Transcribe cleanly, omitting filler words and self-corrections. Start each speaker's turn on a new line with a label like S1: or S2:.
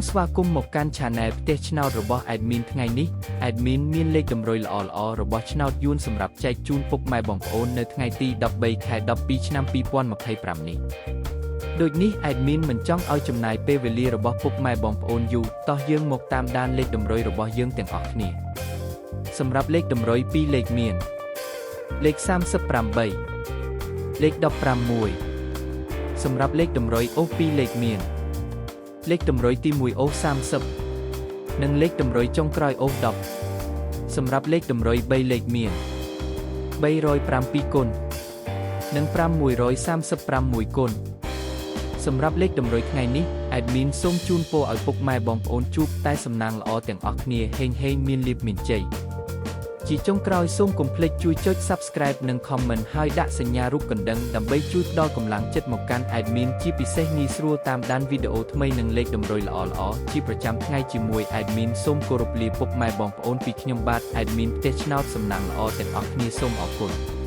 S1: ស្វាគមន៍មកកាន់ Channel ផ្ទះឆ្នោតរបស់ Admin ថ្ងៃនេះ Admin មានលេខតម្រុយល្អៗរបស់ឆ្នោតយួនសម្រាប់ចែកជូនពុកម៉ែបងប្អូននៅថ្ងៃទី13 ខែ 12 ឆ្នាំ 2025 នេះដូចនេះ Admin មិនចង់ឲ្យចំណាយពេលវេលារបស់ពុកម៉ែបងប្អូនយូរតោះយើងមកតាមដានលេខតម្រុយរបស់យើងទាំងអស់គ្នាសម្រាប់លេខតម្រុយ2លេខមានលេខ38លេខ15សម្រាប់លេខតម្រុយអូស2លេខមានលេខតម្រុយទី1អូស30និងលេខតម្រុយចុងក្រោយអូស10សម្រាប់លេខតម្រុយ3លេខមាន307គុណនិង5136គុណសម្រាប់លេខតម្រុយថ្ងៃនេះ Admin សូមជូនពរឲ្យពុកម៉ែបងប្អូនជួបតែសំណាងល្អទាំងអស់គ្នាហេងមានលាភមានជ័យជាចុងក្រោយសូមកុំភ្លេចជួយចុច Subscribe និង Comment ហើយដាក់សញ្ញារូបកណ្ដឹងដើម្បីជួយផ្ដល់កម្លាំងចិត្តមកកាន់ Admin ជាពិសេសងាយស្រួលតាមដានវីដេអូថ្មីនិងលេខតម្រុយល្អៗជាប្រចាំថ្ងៃជាមួយ Admin សូមគោរពលាពុកម៉ែបងប្អូនពីខ្ញុំបាទ Admin ផ្ទះឆ្នោតសំណាងល្អទាំងអស់គ្នាសូមអរគុណ